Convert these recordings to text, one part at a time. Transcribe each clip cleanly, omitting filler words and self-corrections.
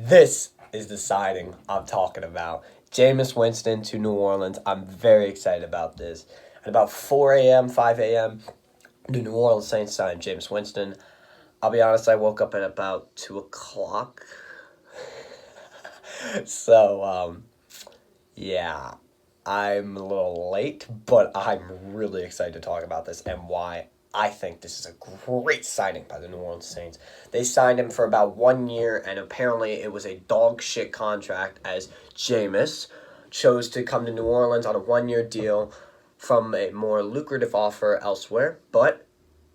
This is the signing I'm talking about. Jameis Winston to New Orleans. I'm very excited about this. At about 4 a.m., 5 a.m., the New Orleans Saints signed Jameis Winston. I'll be honest, I woke up at about 2 o'clock. So, yeah, I'm a little late, but I'm really excited to talk about this and why I think this is a great signing by the New Orleans Saints. They signed him for about 1 year, and apparently it was a dog shit contract as Jameis chose to come to New Orleans on a 1-year deal from a more lucrative offer elsewhere, but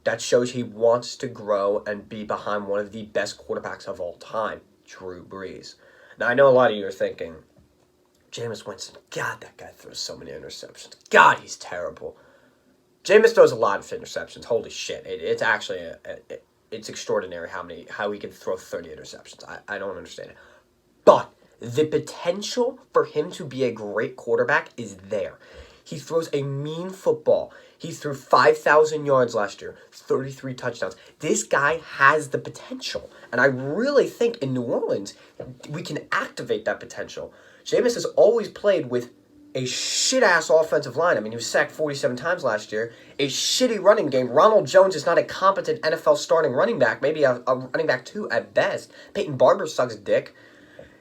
that shows he wants to grow and be behind one of the best quarterbacks of all time, Drew Brees. Now, I know a lot of you are thinking, Jameis Winston, God, that guy throws so many interceptions. God, he's terrible. Jameis throws a lot of interceptions. Holy shit. It's actually, it's extraordinary how he can throw 30 interceptions. I don't understand it. But the potential for him to be a great quarterback is there. He throws a mean football. He threw 5,000 yards last year, 33 touchdowns. This guy has the potential. And I really think in New Orleans, we can activate that potential. Jameis has always played with a shit-ass offensive line. I mean, he was sacked 47 times last year. A shitty running game. Ronald Jones is not a competent NFL starting running back. Maybe a running back 2 at best. Peyton Barber sucks dick.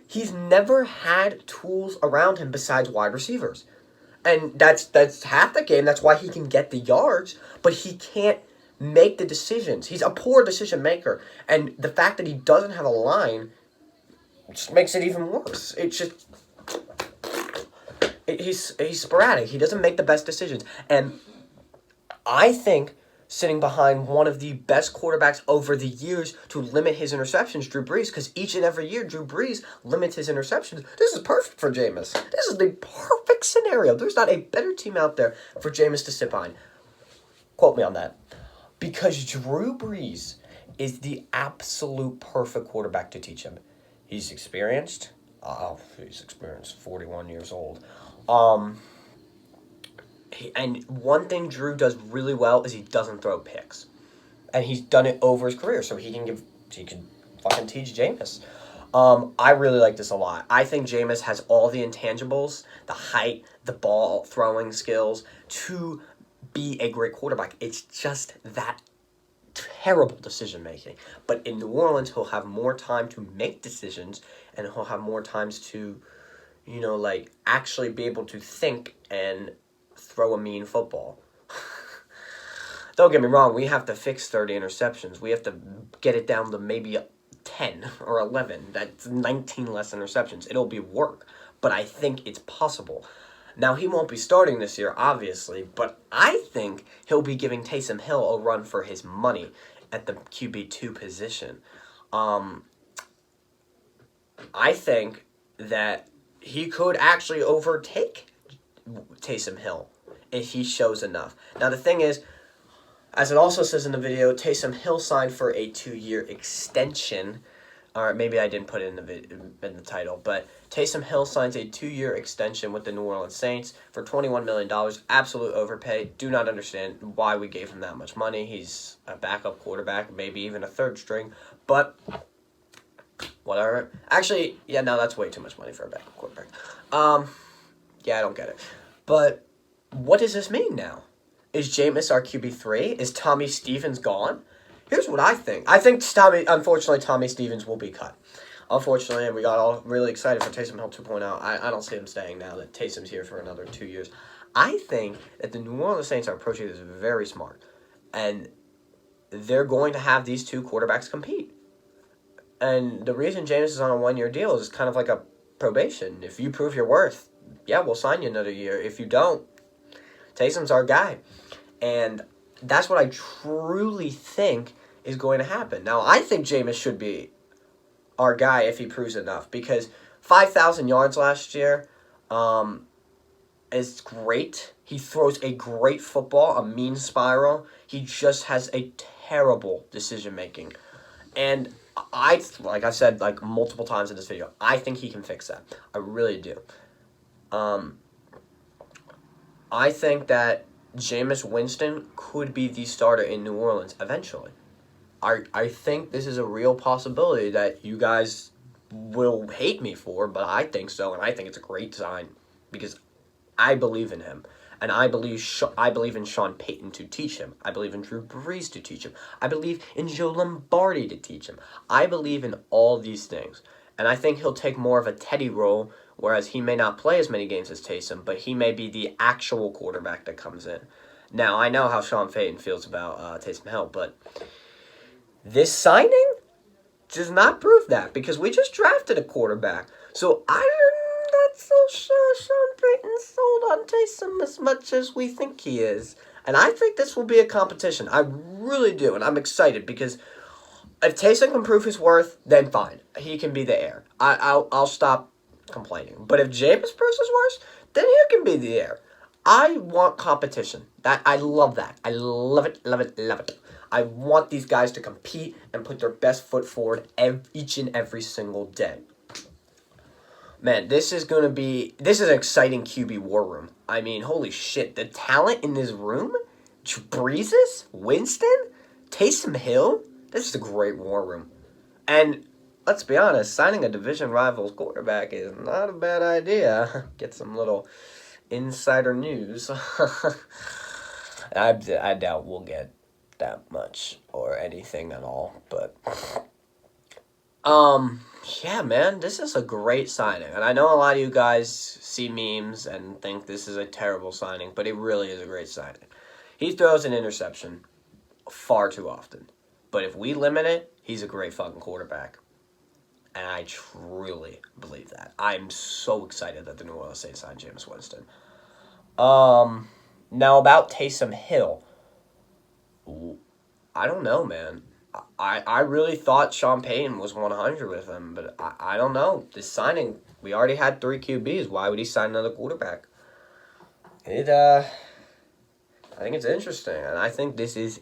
He's never had tools around him besides wide receivers. And that's half the game. That's why he can get the yards, but he can't make the decisions. He's a poor decision maker. And the fact that he doesn't have a line just makes it even worse. It's just... He's sporadic. He doesn't make the best decisions. And I think sitting behind one of the best quarterbacks over the years to limit his interceptions, Drew Brees, because each and every year Drew Brees limits his interceptions. This is perfect for Jameis. This is the perfect scenario. There's not a better team out there for Jameis to sit behind. Quote me on that. Because Drew Brees is the absolute perfect quarterback to teach him. He's experienced. He's experienced, 41 years old. And one thing Drew does really well is he doesn't throw picks. And he's done it over his career, so he can fucking teach Jameis. I really like this a lot. I think Jameis has all the intangibles, the height, the ball throwing skills to be a great quarterback. It's just that terrible decision making. But in New Orleans, he'll have more time to make decisions, and he'll have more times to, actually be able to think and throw a mean football. Don't get me wrong, we have to fix 30 interceptions. We have to get it down to maybe 10 or 11. That's 19 less interceptions. It'll be work, but I think it's possible. Now, he won't be starting this year, obviously, but I think he'll be giving Taysom Hill a run for his money at the QB2 position. I think that he could actually overtake Taysom Hill if he shows enough. Now, the thing is, as it also says in the video, Taysom Hill signed for a 2-year extension. Or maybe I didn't put it in the title, but Taysom Hill signs a 2-year extension with the New Orleans Saints for $21 million. Absolute overpay. Do not understand why we gave him that much money. He's a backup quarterback, maybe even a third string, but whatever. Actually, yeah, no, that's way too much money for a backup quarterback. Yeah, I don't get it. But what does this mean now? Is Jameis our QB3? Is Tommy Stevens gone? Here's what I think. I think unfortunately, Tommy Stevens will be cut. Unfortunately, and we got all really excited for Taysom Hill 2.0. I don't see him staying now that Taysom's here for another 2 years. I think that the New Orleans Saints are approaching this very smart. And they're going to have these two quarterbacks compete. And the reason Jameis is on a 1-year deal is kind of like a probation. If you prove your worth, yeah, we'll sign you another year. If you don't, Taysom's our guy. And that's what I truly think is going to happen. Now, I think Jameis should be our guy if he proves enough, because 5,000 yards last year is great. He throws a great football, a mean spiral. He just has a terrible decision-making. And like I said multiple times in this video, I think he can fix that. I really do. I think that Jameis Winston could be the starter in New Orleans eventually. I think this is a real possibility that you guys will hate me for, but I think so, and I think it's a great sign because I believe in him. And I believe in Sean Payton to teach him. I believe in Drew Brees to teach him. I believe in Joe Lombardi to teach him. I believe in all these things. And I think he'll take more of a Teddy role, whereas he may not play as many games as Taysom, but he may be the actual quarterback that comes in. Now, I know how Sean Payton feels about Taysom Hill, but this signing does not prove that because we just drafted a quarterback. So I'm not so sure Sean Payton's sold on Taysom as much as we think he is. And I think this will be a competition. I really do. And I'm excited because if Taysom can prove his worth, then fine. He can be the heir. I'll stop complaining. But if Jameis proves his worth, then he can be the heir. I want competition. I love that. I love it, love it, love it. I want these guys to compete and put their best foot forward each and every single day. Man, this is an exciting QB war room. I mean, holy shit, the talent in this room? Breezes? Winston? Taysom Hill? This is a great war room. And let's be honest, signing a division rival's quarterback is not a bad idea. Get some little insider news. I doubt we'll get that much or anything at all, but yeah, man, this is a great signing. And I know a lot of you guys see memes and think this is a terrible signing, but it really is a great signing. He throws an interception far too often. But if we limit it, he's a great fucking quarterback. And I truly believe that. I'm so excited that the New Orleans Saints signed Jameis Winston. Now about Taysom Hill. I don't know, man. I really thought Sean Payton was 100 with him, but I don't know. This signing, we already had 3 QBs. Why would he sign another quarterback? I think it's interesting, and I think this is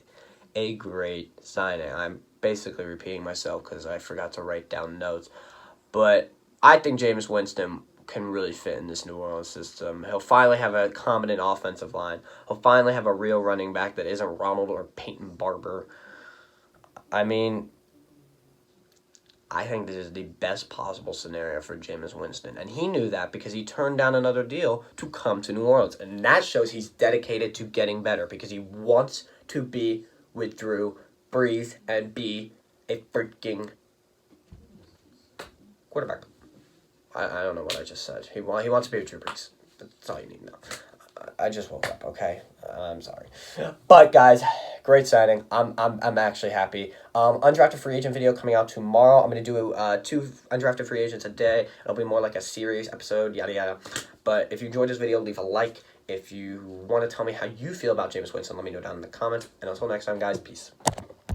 a great signing. I'm basically repeating myself because I forgot to write down notes, but I think Jameis Winston can really fit in this New Orleans system. He'll finally have a competent offensive line. He'll finally have a real running back that isn't Ronald or Peyton Barber. I mean, I think this is the best possible scenario for Jameis Winston. And he knew that because he turned down another deal to come to New Orleans. And that shows he's dedicated to getting better because he wants to be with Drew Brees and be a freaking quarterback. I don't know what I just said. He wants to be with Drew Brees. That's all you need to know. I just woke up, okay? I'm sorry. But, guys, great signing. I'm actually happy. Undrafted free agent video coming out tomorrow. I'm going to do 2 undrafted free agents a day. It'll be more like a series episode, yada, yada. But if you enjoyed this video, leave a like. If you want to tell me how you feel about Jameis Winston, let me know down in the comments. And until next time, guys, peace.